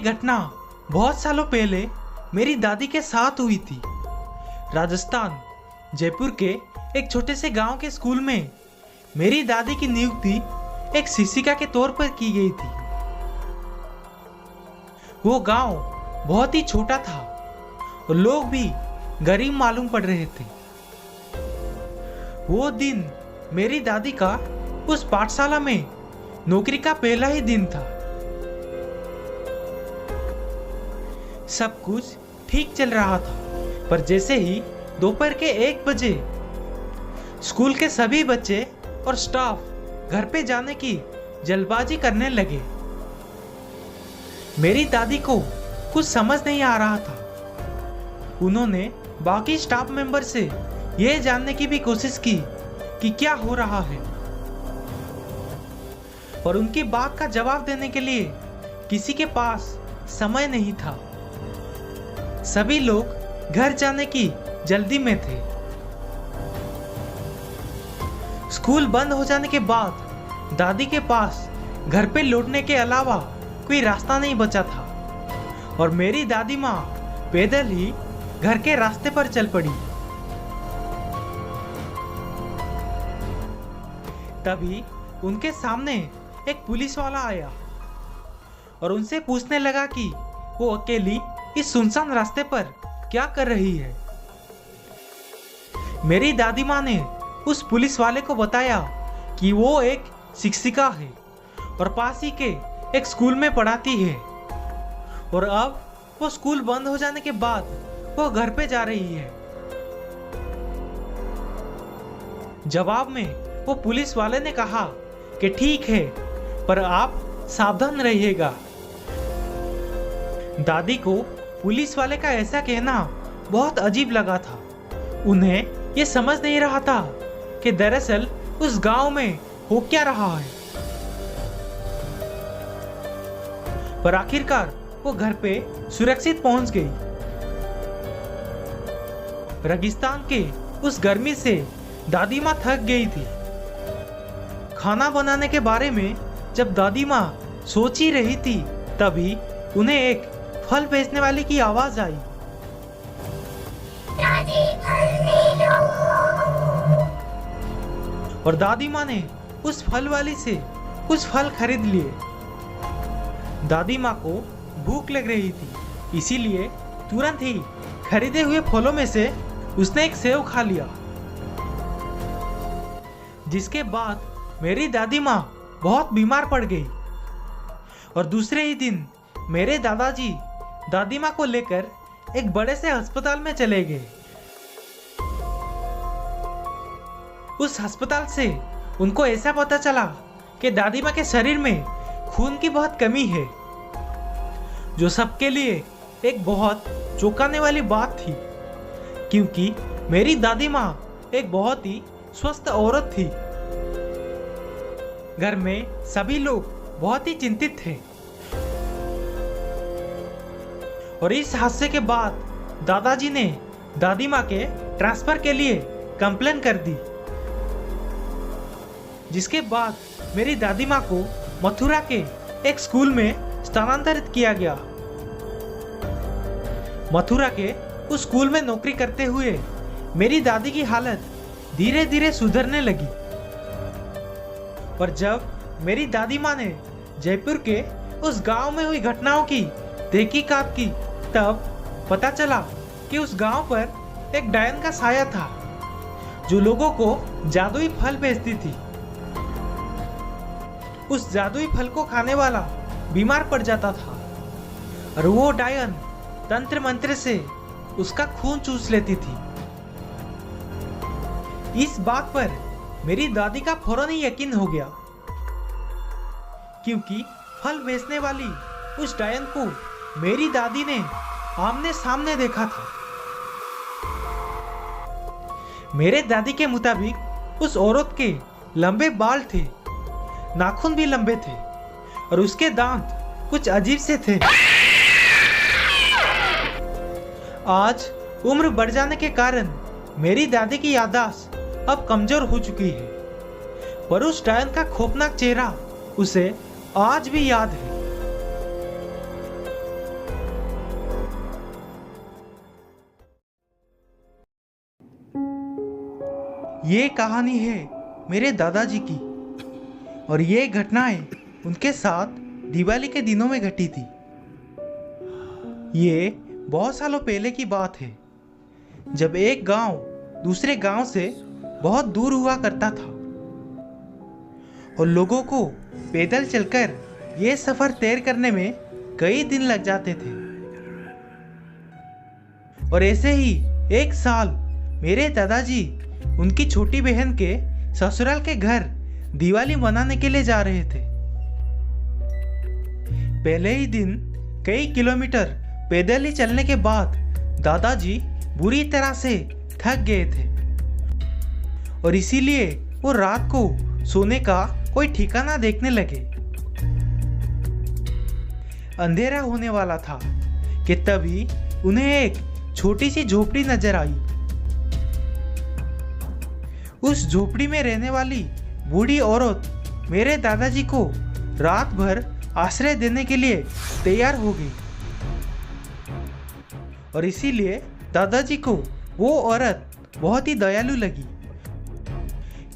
घटना बहुत सालों पहले मेरी दादी के साथ हुई थी। राजस्थान जयपुर के एक छोटे से गांव के स्कूल में मेरी दादी की नियुक्ति एक शिक्षिका के तौर पर की गई थी। वो गांव बहुत ही छोटा था और लोग भी गरीब मालूम पड़ रहे थे। वो दिन मेरी दादी का उस पाठशाला में नौकरी का पहला ही दिन था। सब कुछ ठीक चल रहा था, पर जैसे ही दोपहर के 1 बजे स्कूल के सभी बच्चे और स्टाफ घर पे जाने की जल्दबाजी करने लगे। मेरी दादी को कुछ समझ नहीं आ रहा था। उन्होंने बाकी स्टाफ मेंबर से यह जानने की भी कोशिश की कि क्या हो रहा है, और उनकी बात का जवाब देने के लिए किसी के पास समय नहीं था। सभी लोग घर जाने की जल्दी में थे। स्कूल बंद हो जाने के बाद दादी के पास घर पे लौटने के अलावा कोई रास्ता नहीं बचा था और मेरी दादी माँ पैदल ही घर के रास्ते पर चल पड़ी। तभी उनके सामने एक पुलिस वाला आया और उनसे पूछने लगा कि वो अकेली इस सुनसान रास्ते पर क्या कर रही है। मेरी दादी माँ ने उस पुलिस वाले को बताया कि वो एक शिक्षिका है और पास ही के एक स्कूल में पढ़ाती है और अब वो स्कूल बंद हो जाने के बाद वो घर पे जा रही है। जवाब में वो पुलिस वाले ने कहा कि ठीक है, पर आप सावधान रहिएगा। दादी को पुलिस वाले का ऐसा कहना बहुत अजीब लगा था। उन्हें ये समझ नहीं रहा था कि दरअसल उस गांव में हो क्या रहा है। पर आखिरकार वो घर पे सुरक्षित पहुंच गई। रेगिस्तान के उस गर्मी से दादी माँ थक गई थी। खाना बनाने के बारे में जब दादी माँ सोच ही रही थी, तभी उन्हें एक फल बेचने वाले की आवाज आई। दादी, फल ले लो। और दादी माँ ने उस फल वाली से कुछ फल खरीद लिए। दादी माँ को भूख लग रही थी, इसीलिए तुरंत ही खरीदे हुए फलों में से उसने एक सेव खा लिया। जिसके बाद मेरी दादी माँ बहुत बीमार पड़ गई और दूसरे ही दिन मेरे दादाजी दादी माँ को लेकर एक बड़े से अस्पताल में चले गए। उस अस्पताल से उनको ऐसा पता चला कि दादी माँ के शरीर में खून की बहुत कमी है, जो सबके लिए एक बहुत चौंकाने वाली बात थी, क्योंकि मेरी दादी माँ एक बहुत ही स्वस्थ औरत थी। घर में सभी लोग बहुत ही चिंतित थे और इस हादसे के बाद दादाजी ने दादी माँ के ट्रांसफर के लिए कंप्लेन कर दी, जिसके बाद मेरी दादी माँ को मथुरा के एक स्कूल में स्थानांतरित किया गया। मथुरा के उस स्कूल में नौकरी करते हुए मेरी दादी की हालत धीरे धीरे सुधरने लगी। पर जब मेरी दादी माँ ने जयपुर के उस गांव में हुई घटनाओं की तहकीकात की, तब पता चला कि उस गांव पर एक डायन का साया था, जो लोगों को जादुई फल बेचती थी। उस जादुई फल को खाने वाला बीमार पड़ जाता था और वो डायन तंत्र मंत्र से उसका खून चूस लेती थी। इस बात पर मेरी दादी का फौरन ही यकीन हो गया, क्योंकि फल बेचने वाली उस डायन को मेरी दादी ने आमने सामने देखा था। मेरे दादी के मुताबिक उस औरत के लंबे बाल थे, नाखून भी लंबे थे और उसके दांत कुछ अजीब से थे। आज उम्र बढ़ जाने के कारण मेरी दादी की याददाश्त अब कमजोर हो चुकी है, पर उस डायन का खौफनाक चेहरा उसे आज भी याद है। ये कहानी है मेरे दादाजी की और ये घटनाएं उनके साथ दिवाली के दिनों में घटी थी। ये बहुत सालों पहले की बात है, जब एक गांव दूसरे गांव से बहुत दूर हुआ करता था और लोगों को पैदल चलकर ये सफर तय करने में कई दिन लग जाते थे। और ऐसे ही एक साल मेरे दादाजी उनकी छोटी बहन के ससुराल के घर दिवाली मनाने के लिए जा रहे थे। पहले ही दिन कई किलोमीटर पैदल ही चलने के बाद दादाजी बुरी तरह से थक गए थे और इसीलिए वो रात को सोने का कोई ठिकाना देखने लगे। अंधेरा होने वाला था कि तभी उन्हें एक छोटी सी झोपड़ी नजर आई। उस झोपड़ी में रहने वाली बूढ़ी औरत मेरे दादाजी को रात भर आश्रय देने के लिए तैयार हो गई और इसीलिए दादाजी को वो औरत बहुत ही दयालु लगी,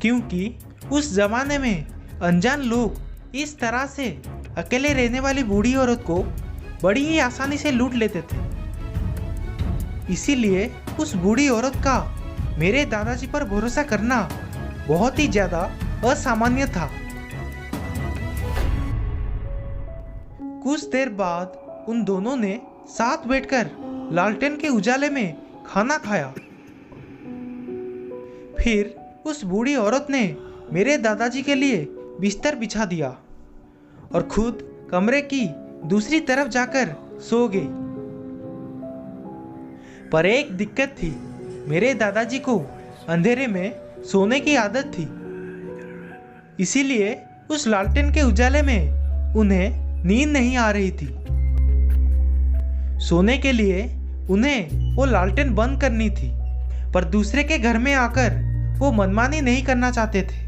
क्योंकि उस जमाने में अनजान लोग इस तरह से अकेले रहने वाली बूढ़ी औरत को बड़ी ही आसानी से लूट लेते थे। इसीलिए उस बूढ़ी औरत का मेरे दादाजी पर भरोसा करना बहुत ही ज्यादा असामान्य था। कुछ देर बाद उन दोनों ने साथ बैठकर लालटेन के उजाले में खाना खाया। फिर उस बूढ़ी औरत ने मेरे दादाजी के लिए बिस्तर बिछा दिया और खुद कमरे की दूसरी तरफ जाकर सो गई। पर एक दिक्कत थी, मेरे दादाजी को अंधेरे में सोने की आदत थी, इसीलिए उस लालटेन के उजाले में उन्हें नींद नहीं आ रही थी। सोने के लिए उन्हें वो लालटेन बंद करनी थी, पर दूसरे के घर में आकर वो मनमानी नहीं करना चाहते थे।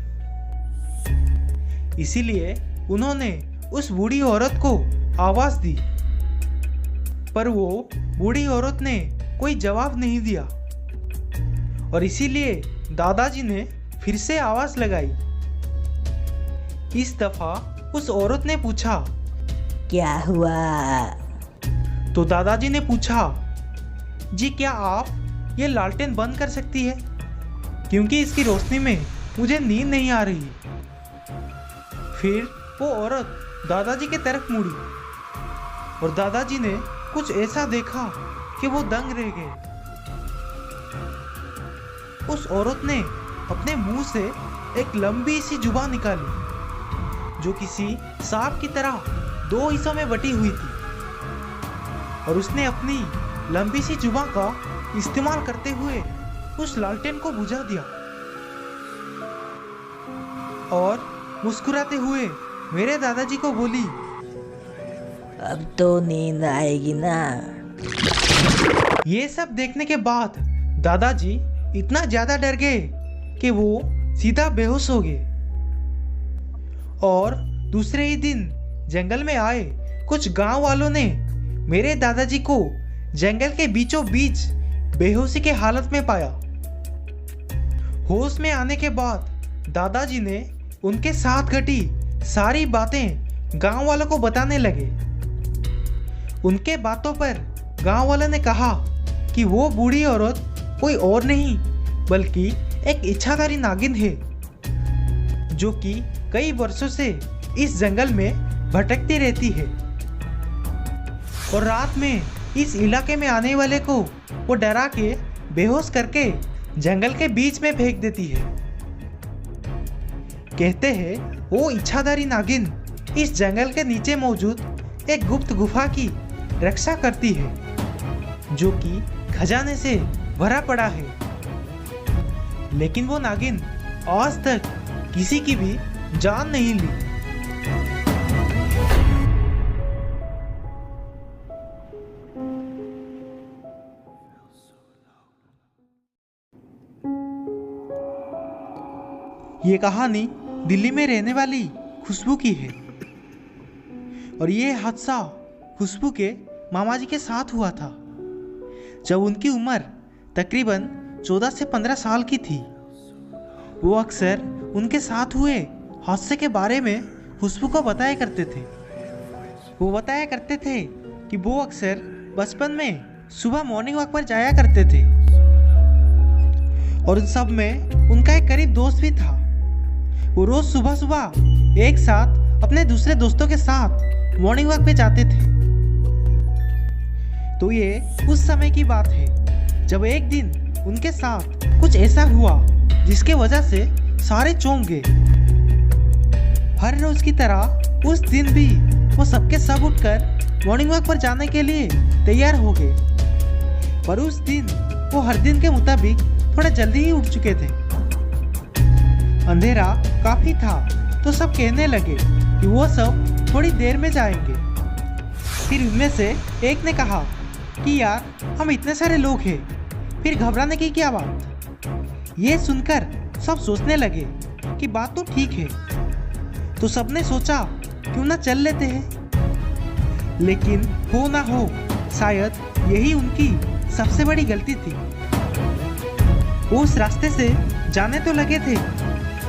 इसीलिए उन्होंने उस बूढ़ी औरत को आवाज दी, पर वो बूढ़ी औरत ने कोई जवाब नहीं दिया और इसीलिए दादाजी ने फिर से आवाज लगाई। इस दफा उस औरत ने पूछा, क्या हुआ? तो दादाजी ने पूछा, जी क्या आप ये लालटेन बंद कर सकती है, क्योंकि इसकी रोशनी में मुझे नींद नहीं आ रही। फिर वो औरत दादाजी की तरफ मुड़ी और दादाजी ने कुछ ऐसा देखा कि वो दंग रह गए। उस औरत ने अपने मुंह से एक लंबी सी जुबान निकाली जो किसी सांप की तरह दो हिस्सों में बटी हुई थी और उसने अपनी लंबी सी जुबान का इस्तेमाल करते हुए उस लालटेन को बुझा दिया और मुस्कुराते हुए मेरे दादाजी को बोली, अब तो नींद आएगी ना। ये सब देखने के बाद दादाजी इतना ज्यादा डर गए कि वो सीधा बेहोश हो गए। और दूसरे ही दिन जंगल में आए कुछ गांव वालों ने मेरे दादाजी को जंगल के बीचों बीच बेहोशी के हालत में पाया। होश में आने के बाद दादाजी ने उनके साथ घटी सारी बातें गांव वालों को बताने लगे। उनके बातों पर गांव वालों ने कहा कि वो बूढ़ी औरत कोई और नहीं बल्कि एक इच्छाधारी नागिन है जो कि कई वर्षों से इस जंगल में भटकती रहती है और रात में इस इलाके में आने वाले को वो डरा के बेहोश करके जंगल के बीच में फेंक देती है। कहते हैं वो इच्छाधारी नागिन इस जंगल के नीचे मौजूद एक गुप्त गुफा की रक्षा करती है जो कि खजाने से भरा पड़ा है, लेकिन वो नागिन आज तक किसी की भी जान नहीं ली। ये कहानी दिल्ली में रहने वाली खुशबू की है और ये हादसा खुशबू के मामा जी के साथ हुआ था जब उनकी उम्र तकरीबन 14 से 15 साल की थी। वो अक्सर उनके साथ हुए हादसे के बारे में खुशबू को बताया करते थे। वो बताया करते थे कि वो अक्सर बचपन में सुबह मॉर्निंग वॉक पर जाया करते थे और उन सब में उनका एक करीब दोस्त भी था। वो रोज सुबह सुबह एक साथ अपने दूसरे दोस्तों के साथ मॉर्निंग वॉक पे जाते थे। तो ये उस समय की बात है जब एक दिन उनके साथ कुछ ऐसा हुआ जिसके वजह से सारे चौंक गए। हर रोज की तरह उस दिन भी वो सबके सब उठकर मॉर्निंग वॉक पर जाने के लिए तैयार हो गए, पर उस दिन वो हर दिन के मुताबिक थोड़ा जल्दी ही उठ चुके थे। अंधेरा काफी था तो सब कहने लगे कि वो सब थोड़ी देर में जाएंगे। फिर उनमें से एक ने कहा कि यार हम इतने सारे लोग हैं, फिर घबराने की क्या बात। ये सुनकर सब सोचने लगे कि बात तो ठीक है, तो सबने सोचा क्यों ना चल लेते हैं। लेकिन हो ना हो शायद यही उनकी सबसे बड़ी गलती थी। वो उस रास्ते से जाने तो लगे थे,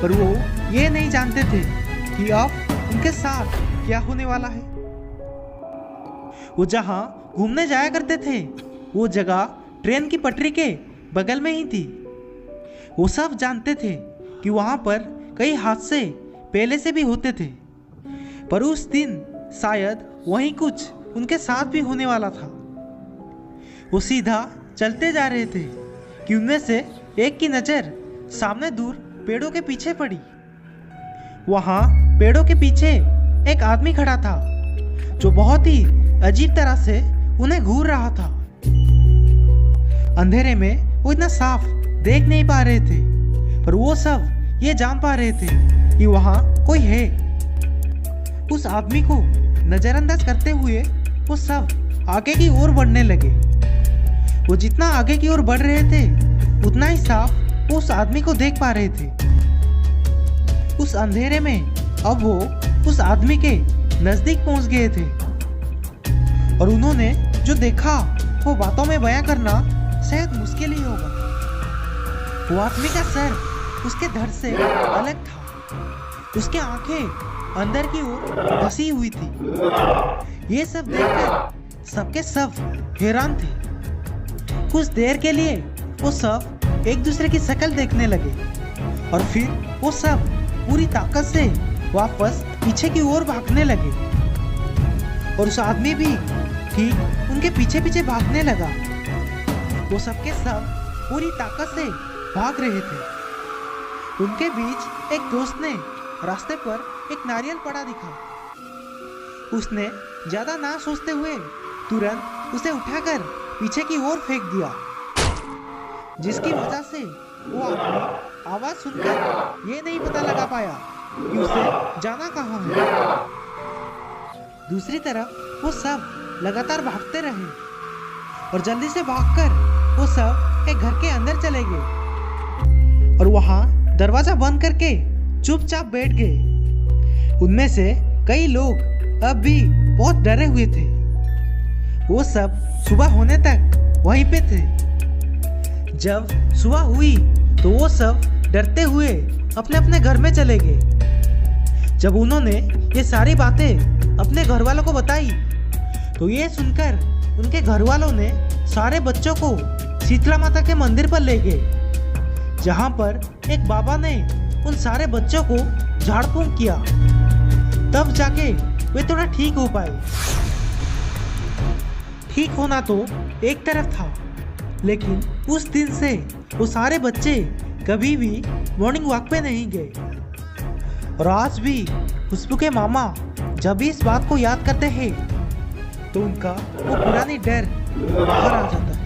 पर वो ये नहीं जानते थे कि अब उनके साथ क्या होने वाला है। वो जहाँ घूमने जाया करते थे वो जगह ट्रेन की पटरी के बगल में ही थी। वो सब जानते थे कि वहाँ पर कई हादसे पहले से भी होते थे, पर उस दिन शायद वहीं कुछ उनके साथ भी होने वाला था। वो सीधा चलते जा रहे थे कि उनमें से एक की नज़र सामने दूर पेड़ों के पीछे पड़ी। वहाँ पेड़ों के पीछे एक आदमी खड़ा था जो बहुत ही अजीब तरह से उन्हें घूर रहा था। अंधेरे में वो इतना साफ देख नहीं पा रहे थे, पर वो सब ये जान पा रहे थे कि वहाँ कोई है। उस आदमी को नजरअंदाज करते हुए वो सब आगे की ओर बढ़ने लगे। वो जितना आगे की ओर बढ़ रहे थे उतना ही साफ वो उस आदमी को देख पा रहे थे। उस अंधेरे में अब वो उस आदमी के नजदीक पहुंच गए थे और उन्होंने जो देखा वो बातों में बयां करना शायद मुश्किल ही होगा। वो आदमी का सर उसके धड़ से अलग था, उसके आंखें अंदर की ओर धसी हुई थी। ये सब देखकर सबके सब हैरान थे। कुछ देर के लिए वो सब एक दूसरे की शक्ल देखने लगे और फिर वो सब पूरी ताकत से वापस पीछे की ओर भागने लगे और उस आदमी भी ठीक उनके पीछे पीछे भागने लगा। वो सबके सब पूरी ताकत से भाग रहे थे। उनके बीच एक दोस्त ने रास्ते पर एक नारियल पड़ा दिखा। उसने ज्यादा ना सोचते हुए तुरंत उसे उठाकर पीछे की ओर फेंक दिया, जिसकी वजह से वो आदमी आवाज सुनकर ये नहीं पता लगा पाया कि उसे जाना कहाँ है। दूसरी तरफ वो सब लगातार भागते रहे और जल्दी से भागकर वो सब एक घर के अंदर चले गए और वहाँ दरवाजा बंद करके चुपचाप बैठ गए। उनमें से कई लोग अब भी बहुत डरे हुए थे। वो सब सुबह होने तक वहीं पे थे। जब सुबह हुई तो वो सब डरते हुए अपने अपने घर में चले गए। जब उन्होंने ये सारी बातें अपने घर वालों को बताई तो ये सुनकर उनके घर वालों ने सारे बच्चों को शीतला माता के मंदिर पर ले गए, जहाँ पर एक बाबा ने उन सारे बच्चों को झाड़ फूंक किया। तब जाके वे थोड़ा ठीक हो पाए। ठीक होना तो एक तरफ था, लेकिन उस दिन से वो सारे बच्चे कभी भी मॉर्निंग वॉक पे नहीं गए। और आज भी खुशबू के मामा जब भी इस बात को याद करते हैं तो उनका वो पुरानी डर बाहर आ जाता है।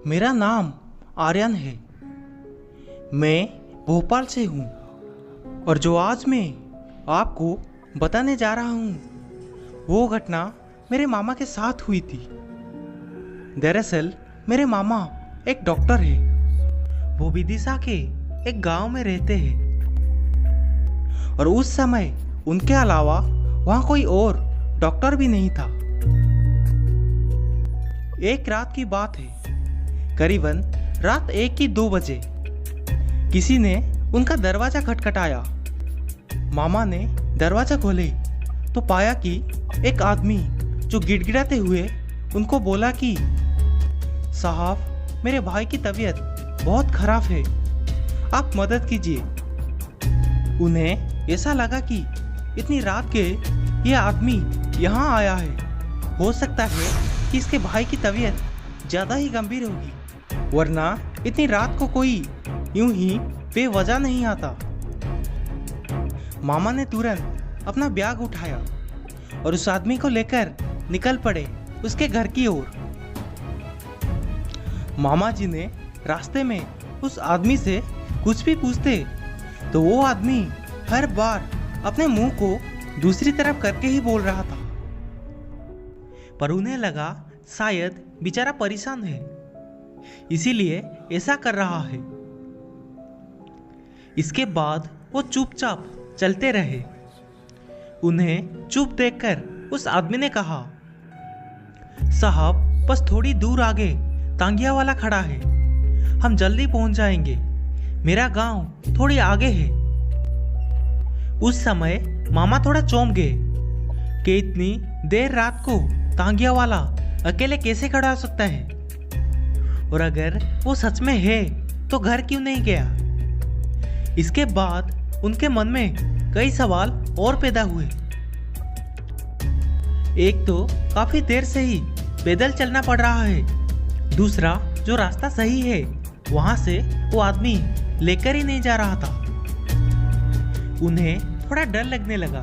मेरा नाम आर्यन है। मैं भोपाल से हूँ और जो आज मैं आपको बताने जा रहा हूँ वो घटना मेरे मामा के साथ हुई थी। दरअसल मेरे मामा एक डॉक्टर है। वो विदिशा के एक गांव में रहते हैं और उस समय उनके अलावा वहाँ कोई और डॉक्टर भी नहीं था। एक रात की बात है, करीबन रात 1 की 2 बजे किसी ने उनका दरवाजा खटखटाया। मामा ने दरवाजा खोले तो पाया कि एक आदमी जो गिड़गिड़ाते हुए उनको बोला कि साहब, मेरे भाई की तबीयत बहुत खराब है, आप मदद कीजिए। उन्हें ऐसा लगा कि इतनी रात के ये आदमी यहाँ आया है, हो सकता है कि इसके भाई की तबीयत ज़्यादा ही गंभीर होगी, वरना इतनी रात को कोई यूं ही बेवजह नहीं आता। मामा ने तुरंत अपना बैग उठाया और उस आदमी को लेकर निकल पड़े उसके घर की ओर। मामा जी ने रास्ते में उस आदमी से कुछ भी पूछते तो वो आदमी हर बार अपने मुंह को दूसरी तरफ करके ही बोल रहा था, पर उन्हें लगा शायद बेचारा परेशान है, इसीलिए ऐसा कर रहा है। इसके बाद वो चुपचाप चलते रहे। उन्हें चुप देखकर उस आदमी ने कहा, साहब, बस थोड़ी दूर आगे तांगिया वाला खड़ा है, हम जल्दी पहुंच जाएंगे, मेरा गांव थोड़ी आगे है। उस समय मामा थोड़ा चौंक गए कि इतनी देर रात को तांगिया वाला अकेले कैसे खड़ा हो सकता है, और अगर वो सच में है तो घर क्यों नहीं गया। इसके बाद उनके मन में कई सवाल और पैदा हुए। एक तो काफी देर से ही पैदल चलना पड़ रहा है, दूसरा जो रास्ता सही है वहां से वो आदमी लेकर ही नहीं जा रहा था। उन्हें थोड़ा डर लगने लगा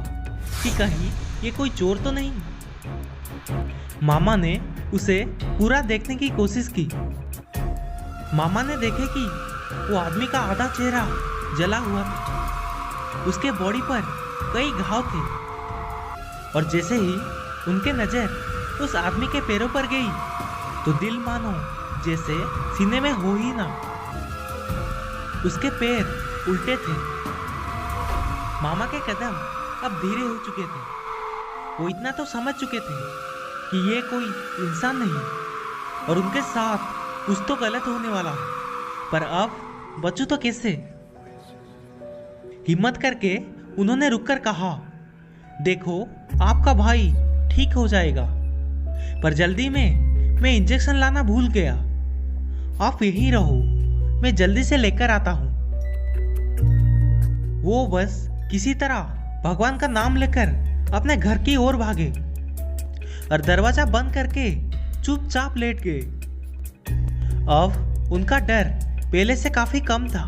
कि कहीं ये कोई चोर तो नहीं। मामा ने उसे पूरा देखने की कोशिश की। मामा ने देखे कि वो आदमी का आधा चेहरा जला हुआ था, उसके बॉडी पर कई घाव थे, और जैसे ही उनके नजर उस आदमी के पैरों पर गई तो दिल मानो जैसे सीने में हो ही ना। उसके पैर उल्टे थे। मामा के कदम अब धीरे हो चुके थे। वो इतना तो समझ चुके थे कि ये कोई इंसान नहीं और उनके साथ कुछ तो गलत होने वाला है, पर अब बचूं तो कैसे। हिम्मत करके उन्होंने रुककर कहा, देखो, आपका भाई ठीक हो जाएगा, पर जल्दी में मैं इंजेक्शन लाना भूल गया, आप यहीं रहो, मैं जल्दी से लेकर आता हूँ। वो बस किसी तरह भगवान का नाम लेकर अपने घर की ओर भागे और दरवाजा बंद करके चुपचाप लेट गए। अब उनका डर पहले से काफी कम था।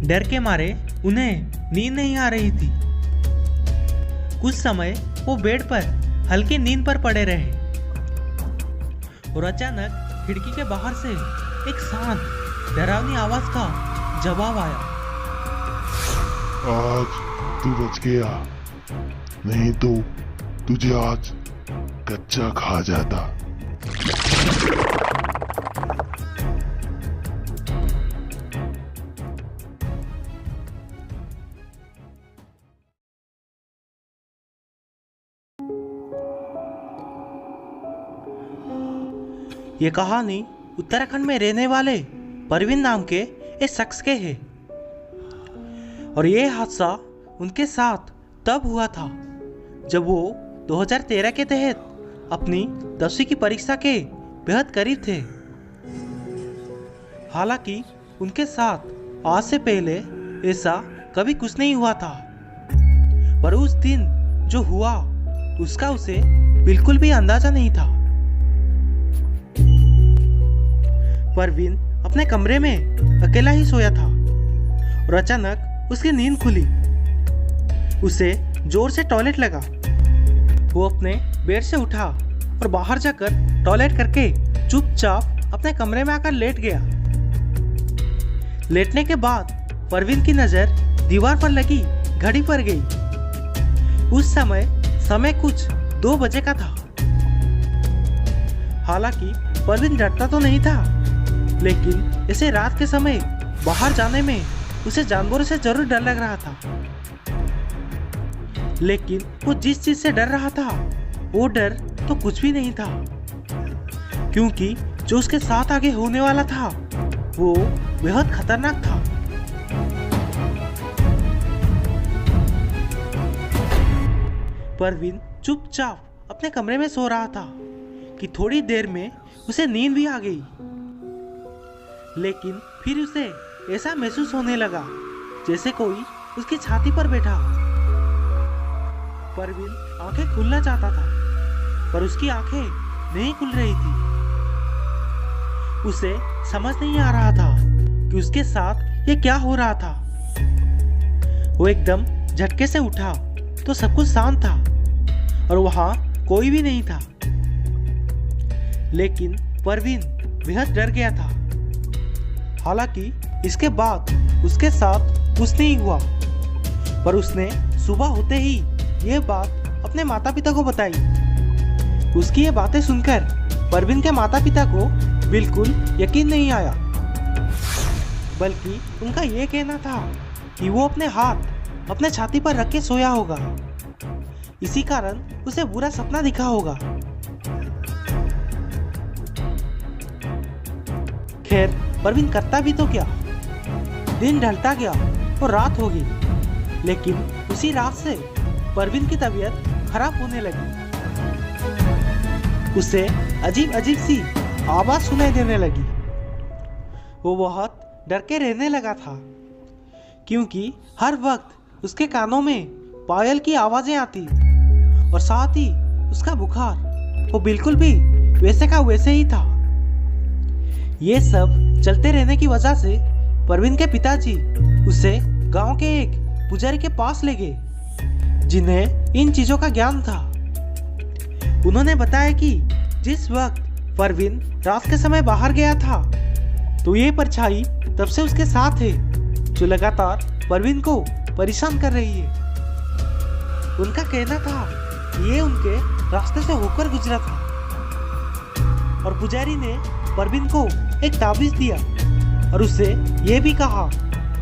डर के मारे उन्हें नींद नहीं आ रही थी। कुछ समय वो बेड पर हल्की नींद पर पड़े रहे और अचानक खिड़की के बाहर से एक शांत डरावनी आवाज का जवाब आया, आज तू बच गया, नहीं तो तुझे आज कच्चा खा जाता। ये कहानी उत्तराखंड में रहने वाले परवीन नाम के एक शख्स के है, और ये हादसा उनके साथ तब हुआ था जब वो 2013 के तहत अपनी 10वीं की परीक्षा के बेहद करीब थे। हालांकि उनके साथ आज से पहले ऐसा कभी कुछ नहीं हुआ था, पर उस दिन जो हुआ उसका उसे बिल्कुल भी अंदाजा नहीं था। परवीन अपने कमरे में अकेला ही सोया था और अचानक उसकी नींद खुली। उसे जोर से टॉयलेट लगा। वो अपने बेड से उठा और बाहर जाकर टॉयलेट करके चुपचाप अपने कमरे में आकर लेट गया। लेटने के बाद परवीन की नजर दीवार पर लगी घड़ी पर गई। उस समय कुछ 2 बजे का था। हालांकि परवीन डरता तो नहीं था, लेकिन ऐसे रात के समय बाहर जाने में उसे जानवरों से जरूर डर लग रहा था। लेकिन वो जिस चीज से डर रहा था वो डर तो कुछ भी नहीं था, क्योंकि जो उसके साथ आगे होने वाला था वो बेहद खतरनाक था। परवीन चुपचाप अपने कमरे में सो रहा था कि थोड़ी देर में उसे नींद भी आ गई। लेकिन फिर उसे ऐसा महसूस होने लगा जैसे कोई उसकी छाती पर बैठा हो। परवीन आंखें खुलना चाहता था पर उसकी आंखें नहीं खुल रही थी। उसे समझ नहीं आ रहा था कि उसके साथ ये क्या हो रहा था। वो एकदम झटके से उठा तो सब कुछ शांत था और वहां कोई भी नहीं था। लेकिन परवीन बेहद डर गया था। हालांकि इसके बाद उसके साथ कुछ नहीं हुआ, पर उसने सुबह होते ही ये बात अपने माता पिता को बताई। उसकी ये बातें सुनकर परवीन के माता पिता को बिल्कुल यकीन नहीं आया, बल्कि उनका ये कहना था कि वो अपने हाथ अपने छाती पर रख के सोया होगा, इसी कारण उसे बुरा सपना दिखा होगा। खैर परवीन करता भी तो क्या, दिन ढलता गया और रात हो गई। लेकिन उसी रात से परवीन की तबीयत खराब होने लगी। उसे अजीब अजीब सी आवाज सुनाई देने लगी। वो बहुत डर के रहने लगा था, क्योंकि हर वक्त उसके कानों में पायल की आवाजें आती और साथ ही उसका बुखार वो बिल्कुल भी वैसे का वैसे ही था। ये सब चलते रहने की वजह से परवीन के पिताजी उसे गांव के एक पुजारी के पास ले गए, जिन्हें इन चीजों का ज्ञान था। उन्होंने बताया कि जिस वक्त परवीन रात के समय बाहर गया था तो ये परछाई तब से उसके साथ है, जो लगातार परवीन को परेशान कर रही है। उनका कहना था कि ये उनके रास्ते से होकर गुजरा था और पुजारी ने परवीन को एक ताबीज दिया और उसे यह भी कहा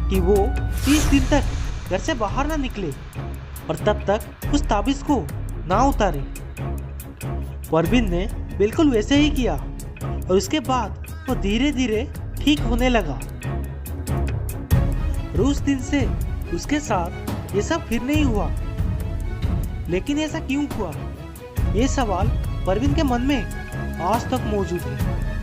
कि वो 30 दिन तक घर से बाहर ना निकले और तब तक उस ताबीज को ना उतारे। परवीन ने बिल्कुल वैसे ही किया और उसके बाद वो धीरे धीरे ठीक होने लगा। और उस दिन से उसके साथ ये सब फिर नहीं हुआ। लेकिन ऐसा क्यों हुआ, ये सवाल परवीन के मन में आज तक मौजूद है।